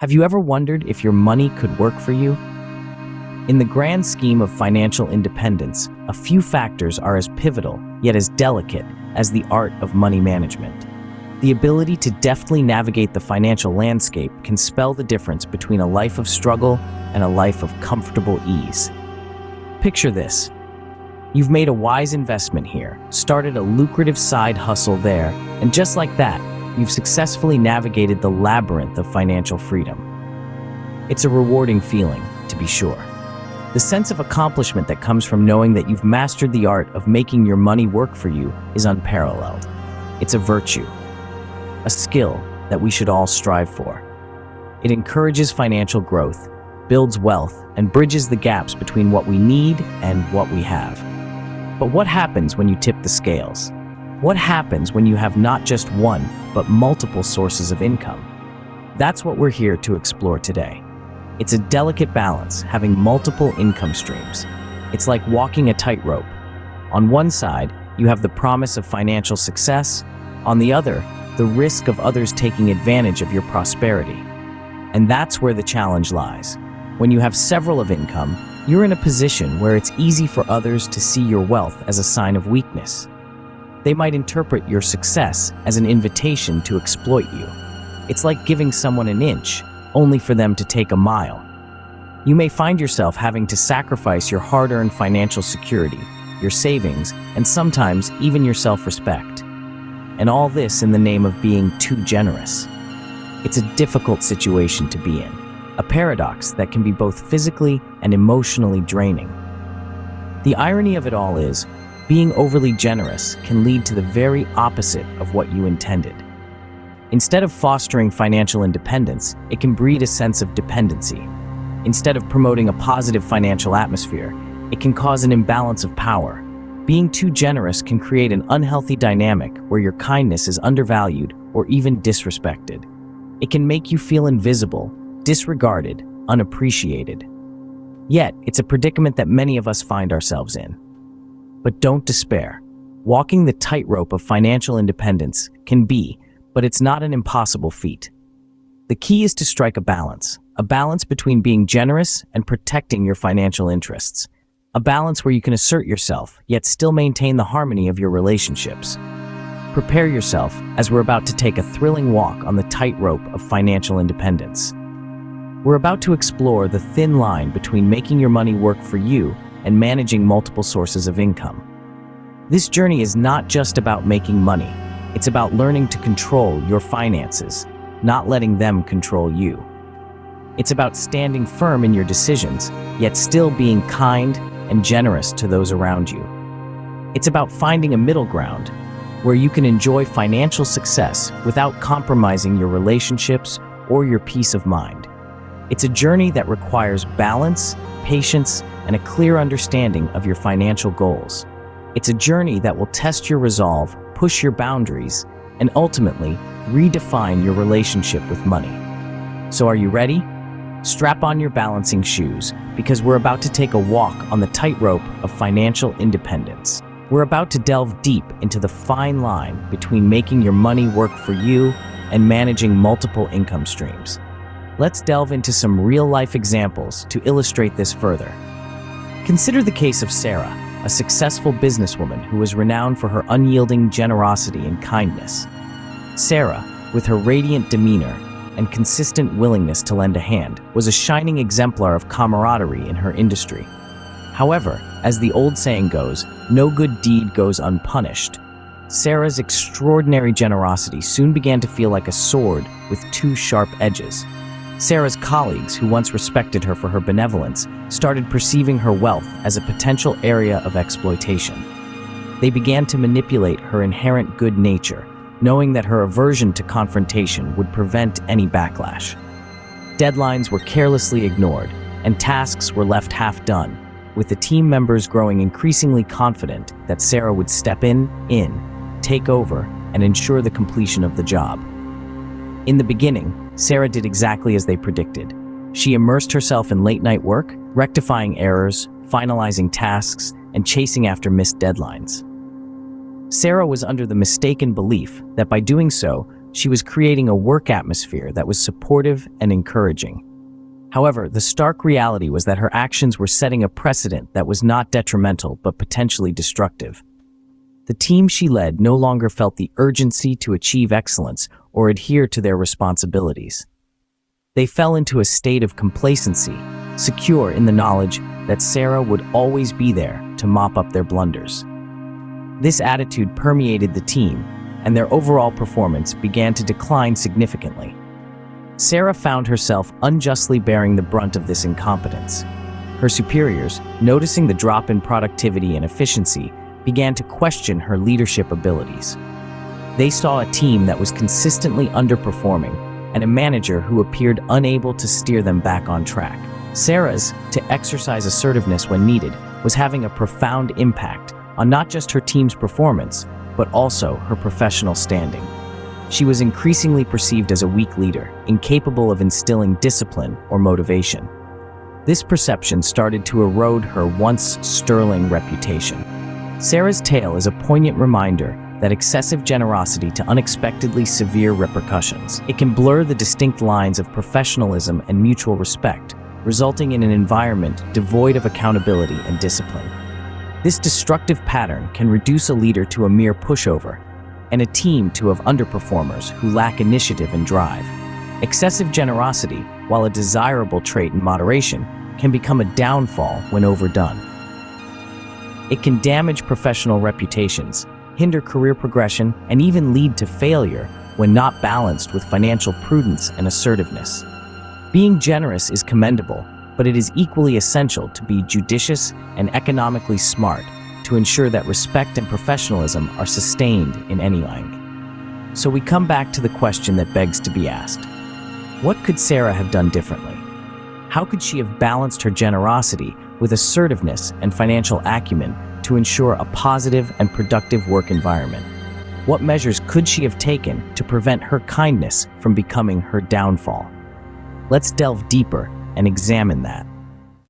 Have you ever wondered if your money could work for you? In the grand scheme of financial independence, a few factors are as pivotal, yet as delicate, as the art of money management. The ability to deftly navigate the financial landscape can spell the difference between a life of struggle and a life of comfortable ease. Picture this. You've made a wise investment here, started a lucrative side hustle there, and just like that, you've successfully navigated the labyrinth of financial freedom. It's a rewarding feeling, to be sure. The sense of accomplishment that comes from knowing that you've mastered the art of making your money work for you is unparalleled. It's a virtue, a skill that we should all strive for. It encourages financial growth, builds wealth, and bridges the gaps between what we need and what we have. But what happens when you tip the scales? What happens when you have not just one, but multiple sources of income? That's what we're here to explore today. It's a delicate balance, having multiple income streams. It's like walking a tightrope. On one side, you have the promise of financial success. On the other, the risk of others taking advantage of your prosperity. And that's where the challenge lies. When you have several of income, you're in a position where it's easy for others to see your wealth as a sign of weakness. They might interpret your success as an invitation to exploit you. It's like giving someone an inch, only for them to take a mile. You may find yourself having to sacrifice your hard-earned financial security, your savings, and sometimes even your self-respect. And all this in the name of being too generous. It's a difficult situation to be in, a paradox that can be both physically and emotionally draining. The irony of it all is, being overly generous can lead to the very opposite of what you intended. Instead of fostering financial independence, it can breed a sense of dependency. Instead of promoting a positive financial atmosphere, it can cause an imbalance of power. Being too generous can create an unhealthy dynamic where your kindness is undervalued or even disrespected. It can make you feel invisible, disregarded, unappreciated. Yet, it's a predicament that many of us find ourselves in. But don't despair. Walking the tightrope of financial independence can be, but it's not an impossible feat. The key is to strike a balance between being generous and protecting your financial interests. A balance where you can assert yourself, yet still maintain the harmony of your relationships. Prepare yourself, as we're about to take a thrilling walk on the tightrope of financial independence. We're about to explore the thin line between making your money work for you and managing multiple sources of income. This journey is not just about making money. It's about learning to control your finances, not letting them control you. It's about standing firm in your decisions, yet still being kind and generous to those around you. It's about finding a middle ground where you can enjoy financial success without compromising your relationships or your peace of mind. It's a journey that requires balance, patience, and a clear understanding of your financial goals. It's a journey that will test your resolve, push your boundaries, and ultimately redefine your relationship with money. So are you ready? Strap on your balancing shoes, because we're about to take a walk on the tightrope of financial independence. We're about to delve deep into the fine line between making your money work for you and managing multiple income streams. Let's delve into some real-life examples to illustrate this further. Consider the case of Sarah, a successful businesswoman who was renowned for her unyielding generosity and kindness. Sarah, with her radiant demeanor and consistent willingness to lend a hand, was a shining exemplar of camaraderie in her industry. However, as the old saying goes, no good deed goes unpunished. Sarah's extraordinary generosity soon began to feel like a sword with two sharp edges. Sarah's colleagues, who once respected her for her benevolence, started perceiving her wealth as a potential area of exploitation. They began to manipulate her inherent good nature, knowing that her aversion to confrontation would prevent any backlash. Deadlines were carelessly ignored, and tasks were left half done, with the team members growing increasingly confident that Sarah would step in, take over, and ensure the completion of the job. In the beginning, Sarah did exactly as they predicted. She immersed herself in late-night work, rectifying errors, finalizing tasks, and chasing after missed deadlines. Sarah was under the mistaken belief that by doing so, She was creating a work atmosphere that was supportive and encouraging. However, the stark reality was that her actions were setting a precedent that was not detrimental but potentially destructive. The team she led no longer felt the urgency to achieve excellence or adhere to their responsibilities. They fell into a state of complacency, secure in the knowledge that Sarah would always be there to mop up their blunders. This attitude permeated the team, and their overall performance began to decline significantly. Sarah found herself unjustly bearing the brunt of this incompetence. Her superiors, noticing the drop in productivity and efficiency, began to question her leadership abilities. They saw a team that was consistently underperforming and a manager who appeared unable to steer them back on track. Sarah's to exercise assertiveness when needed was having a profound impact on not just her team's performance, but also her professional standing. She was increasingly perceived as a weak leader, incapable of instilling discipline or motivation. This perception started to erode her once sterling reputation. Sarah's tale is a poignant reminder that excessive generosity to unexpectedly severe repercussions. It can blur the distinct lines of professionalism and mutual respect, resulting in an environment devoid of accountability and discipline. This destructive pattern can reduce a leader to a mere pushover, and a team to of underperformers who lack initiative and drive. Excessive generosity, while a desirable trait in moderation, can become a downfall when overdone. It can damage professional reputations, hinder career progression, and even lead to failure when not balanced with financial prudence and assertiveness. Being generous is commendable, but it is equally essential to be judicious and economically smart to ensure that respect and professionalism are sustained in any line. So we come back to the question that begs to be asked. What could Sarah have done differently? How could she have balanced her generosity with assertiveness and financial acumen to ensure a positive and productive work environment? What measures could she have taken to prevent her kindness from becoming her downfall? Let's delve deeper and examine that.